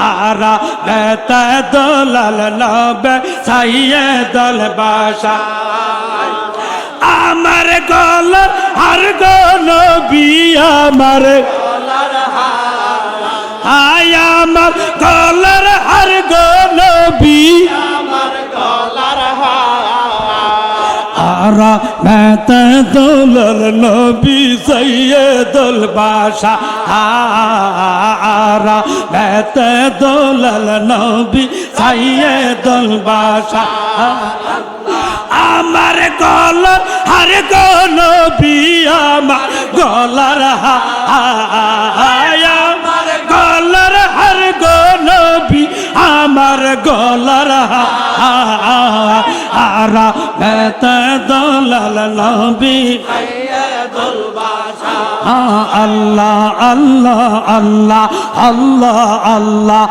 আরা বেতা দোলাল নবে সাইয়েদুল বাশার আমার গলার হার গো নবী আমার গলার হার আমার গলার হার গো নবী আমার গলার হার আরা বেতা দোলাল নবী সাইয়েদুল বাশার আরা বেতা দোলাল নবী সাইয়েদুল বাশার আমার গলার হার গো নবী আমার গলার হার আমার গলার হার গো নবী আমার গলার হার বেতা দোলাল নবী সাইয়েদুল বাশার আল্লাহ আল্লাহ আল্লাহ আল্লাহ আল্লাহ